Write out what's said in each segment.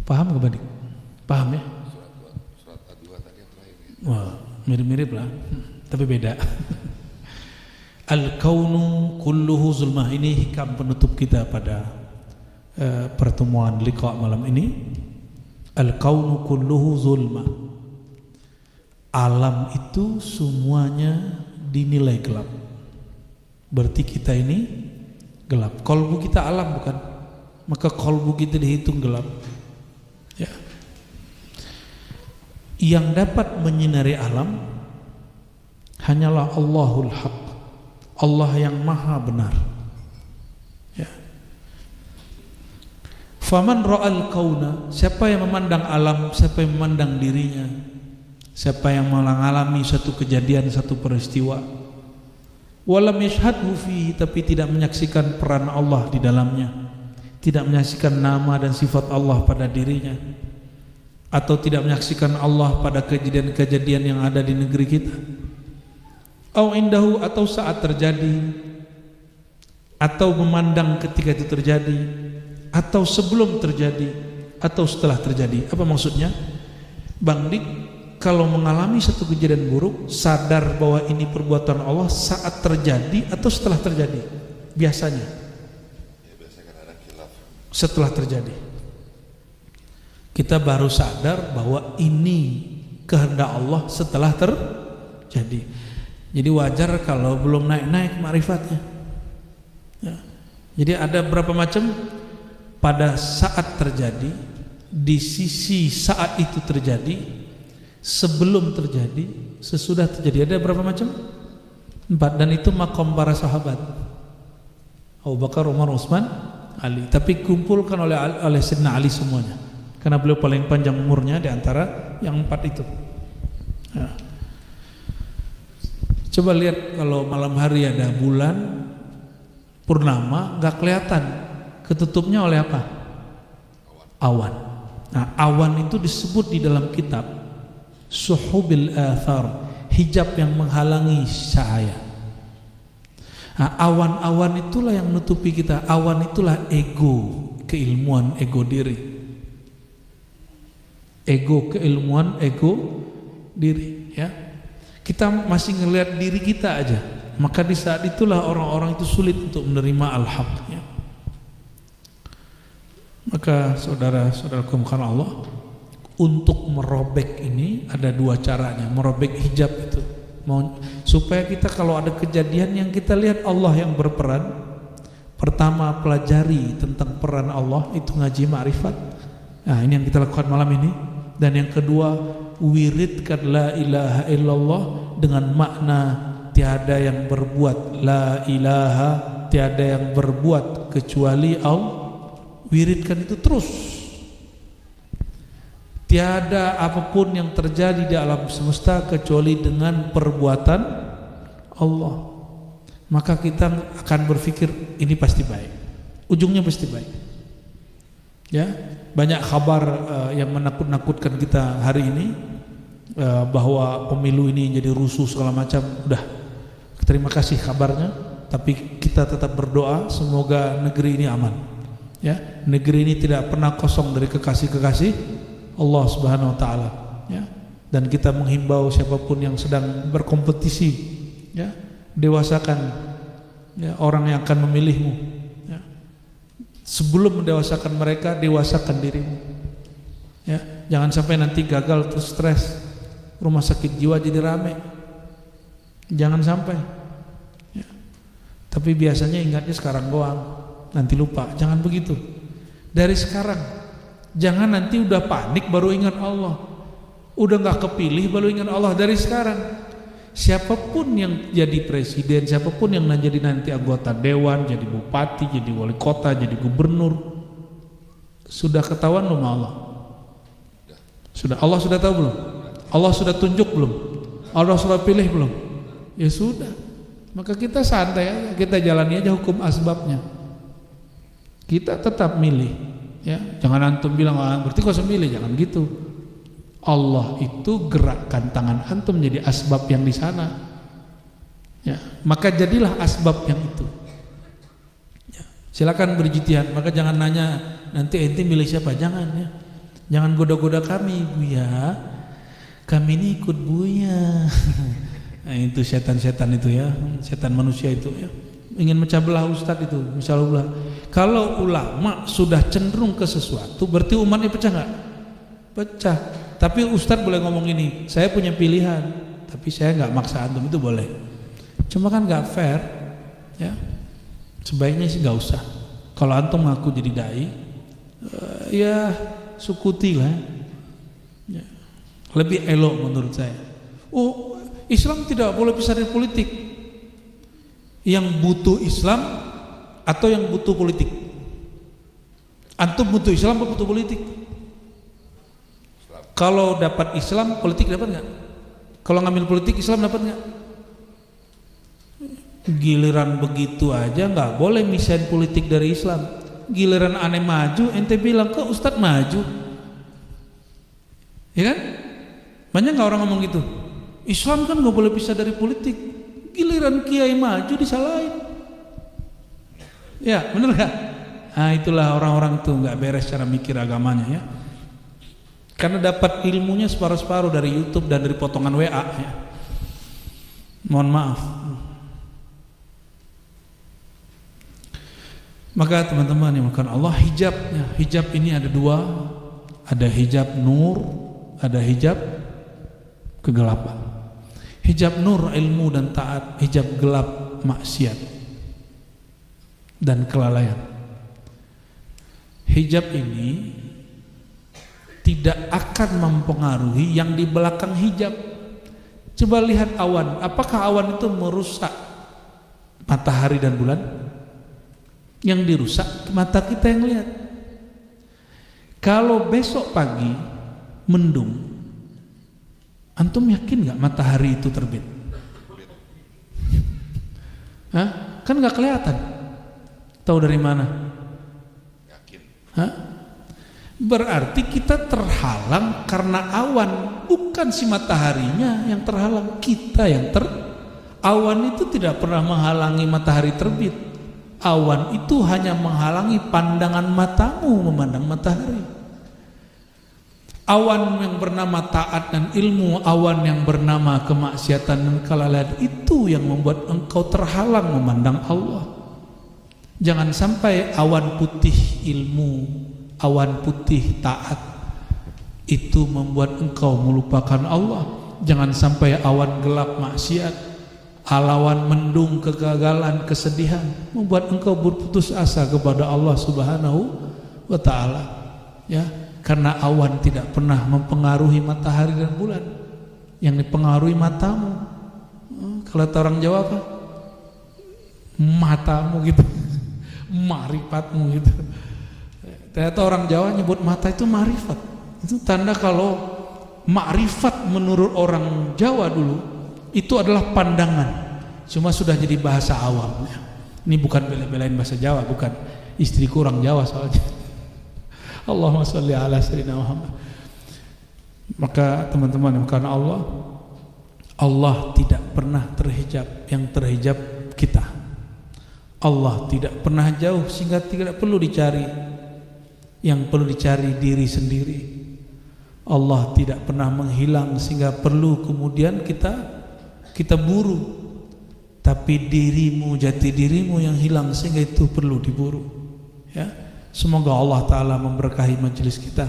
Paham gak Badik? Paham ya? Surat A2 tadi yang terakhir. Wah, mirip-mirip lah, tapi beda. Al-kaunu kulluhu zulmah, ini hikam penutup kita pada pertemuan liqa malam ini. Al-kaunu kulluhu zulmah, alam itu semuanya dinilai gelap. Berarti kita ini gelap. Kolbu kita alam bukan? Maka kolbu kita dihitung gelap. Ya. Yang dapat menyinari alam hanyalah Allahul Haq, Allah yang maha benar. Ya. Faman ra'al kauna, siapa yang memandang alam, siapa yang memandang dirinya, siapa yang mengalami satu kejadian, satu peristiwa, walam yashhadhu fihi, tapi tidak menyaksikan peran Allah di dalamnya, tidak menyaksikan nama dan sifat Allah pada dirinya, atau tidak menyaksikan Allah pada kejadian-kejadian yang ada di negeri kita, au indahu, atau saat terjadi, atau memandang ketika itu terjadi, atau sebelum terjadi, atau setelah terjadi. Apa maksudnya? Bang Dik, kalau mengalami satu kejadian buruk, sadar bahwa ini perbuatan Allah saat terjadi atau setelah terjadi? Biasanya Ya, biasanya kan ada khilaf. setelah terjadi. Kita baru sadar bahwa ini kehendak Allah setelah terjadi. Jadi wajar kalau belum naik-naik ma'rifatnya. Ya. Jadi ada berapa macam? Pada saat terjadi, di sisi saat itu terjadi, sebelum terjadi, sesudah terjadi. Ada berapa macam? 4, dan itu makom para sahabat, Abu Bakar, Umar, Utsman, Ali. Tapi kumpulkan oleh Sayyidina Ali semuanya, karena beliau paling panjang umurnya di antara yang 4 itu. Ya. Coba lihat kalau malam hari ada bulan purnama, nggak kelihatan, ketutupnya oleh apa? Awan. Nah, awan itu disebut di dalam kitab suhubil athar, hijab yang menghalangi cahaya. Nah, awan-awan itulah yang menutupi kita. Awan itulah ego, keilmuan, ego diri. Ego, keilmuan, ego diri, ya. Kita masih ngelihat diri kita aja, maka di saat itulah orang-orang itu sulit untuk menerima al-haq, ya. Maka saudara-saudaraku karena Allah, untuk merobek ini ada 2 caranya. Merobek hijab itu, supaya kita kalau ada kejadian yang kita lihat Allah yang berperan, pertama pelajari tentang peran Allah, itu ngaji ma'rifat. Nah, ini yang kita lakukan malam ini. Dan yang kedua, wiridkan la ilaha illallah dengan makna tiada yang berbuat, la ilaha, tiada yang berbuat kecuali Allah. Wiridkan itu terus. Tiada apapun yang terjadi di alam semesta kecuali dengan perbuatan Allah. Maka kita akan berpikir ini pasti baik, ujungnya pasti baik. Ya, banyak kabar yang menakut-nakutkan kita hari ini, bahwa pemilu ini jadi rusuh segala macam. Udah, terima kasih kabarnya, tapi kita tetap berdoa semoga negeri ini aman. Ya, negeri ini tidak pernah kosong dari kekasih-kekasih Allah Subhanahu wa taala, ya. Dan kita menghimbau siapapun yang sedang berkompetisi, ya, dewasakan, ya, orang yang akan memilihmu, ya. Sebelum mendewasakan mereka, dewasakan dirimu, ya. Jangan sampai nanti gagal terus stres, rumah sakit jiwa jadi rame. Jangan sampai, ya. Tapi biasanya ingatnya sekarang doang, nanti lupa. Jangan begitu. Dari sekarang. Jangan nanti udah panik baru ingat Allah, udah gak kepilih baru ingat Allah. Dari sekarang, siapapun yang jadi presiden, siapapun yang jadi nanti anggota dewan, jadi bupati, jadi wali kota, jadi gubernur, sudah ketahuan belum Allah? Sudah. Allah sudah tahu belum? Allah sudah tunjuk belum? Allah sudah pilih belum? Ya sudah. Maka kita santai aja, kita jalani aja hukum asbabnya. Kita tetap milih. Ya, jangan antum bilang berarti kau semilih, jangan gitu. Allah itu gerakkan tangan antum jadi asbab yang di sana. Ya, maka jadilah asbab yang itu. Ya, silakan berijtihad. Maka jangan nanya nanti ente milih siapa, jangan, ya. Jangan goda-goda kami Buya, kami ini ikut Buya. Nah, itu setan-setan itu ya, setan manusia itu ya, ingin mecah belah Ustadz itu. Misalnya kalau ulama sudah cenderung ke sesuatu, berarti umatnya pecah nggak? Pecah. Tapi Ustadz boleh ngomong ini, saya punya pilihan, tapi saya nggak maksa antum, itu boleh. Cuma kan nggak fair, ya. Sebaiknya sih nggak usah. Kalau antum ngaku jadi dai, ya sukuti lah. Ya. Lebih elok menurut saya. Oh, Islam tidak boleh pisah dari politik. Yang butuh Islam atau yang butuh politik? Antum butuh Islam atau butuh politik? Islam. Kalau dapat Islam, politik dapat nggak? Kalau ngambil politik, Islam dapat nggak? Giliran begitu aja nggak boleh misahin politik dari Islam. Giliran aneh maju, ente bilang kok Ustadz maju, ya kan? Banyak nggak orang ngomong gitu? Islam kan nggak boleh pisah dari politik. Giliran kiai maju disalahin. Ya bener gak? Nah itulah orang-orang tuh nggak beres cara mikir agamanya ya. Karena dapat ilmunya separuh-separuh dari YouTube dan dari potongan WA ya. Mohon maaf. Maka teman-teman yang makan Allah, hijabnya, hijab ini ada dua, ada hijab nur, ada hijab kegelapan. Hijab nur ilmu dan taat, hijab gelap maksiat dan kelalaian. Hijab ini tidak akan mempengaruhi yang di belakang hijab. Coba lihat awan, apakah awan itu merusak matahari dan bulan? Yang dirusak mata kita yang lihat. Kalau besok pagi mendung, antum yakin nggak matahari itu terbit? Hah? Kan nggak kelihatan. Tahu dari mana? Yakin. Hah? Berarti kita terhalang karena awan, bukan si mataharinya yang terhalang, kita yang awan itu tidak pernah menghalangi matahari terbit. Awan itu hanya menghalangi pandangan matamu memandang matahari. Awan yang bernama taat dan ilmu, awan yang bernama kemaksiatan dan kelalaian, itu yang membuat engkau terhalang memandang Allah. Jangan sampai awan putih ilmu, awan putih taat itu membuat engkau melupakan Allah. Jangan sampai awan gelap maksiat, awan mendung kegagalan, kesedihan membuat engkau berputus asa kepada Allah Subhanahu wa taala. Ya. Karena awan tidak pernah mempengaruhi matahari dan bulan, yang dipengaruhi matamu. Kalau orang Jawa apa? Matamu gitu, marifatmu gitu. Ternyata orang Jawa nyebut mata itu marifat. Itu tanda kalau makrifat menurut orang Jawa dulu itu adalah pandangan. Cuma sudah jadi bahasa awam. Ini bukan bela-belain bahasa Jawa, bukan. Istriku orang Jawa soalnya. Allahumma sholli ala sayyidina Muhammad. Maka teman-teman, karena Allah tidak pernah terhijab, yang terhijab kita. Allah tidak pernah jauh sehingga tidak perlu dicari, yang perlu dicari diri sendiri. Allah tidak pernah menghilang sehingga perlu kemudian kita buru. Tapi dirimu, jati dirimu yang hilang sehingga itu perlu diburu. Ya. Semoga Allah Ta'ala memberkahi majelis kita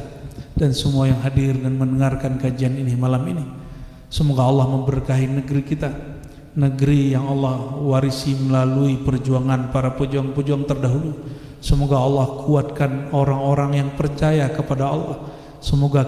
dan semua yang hadir dan mendengarkan kajian ini malam ini. Semoga Allah memberkahi negeri kita, negeri yang Allah warisi melalui perjuangan para pejuang-pejuang terdahulu. Semoga Allah kuatkan orang-orang yang percaya kepada Allah. Semoga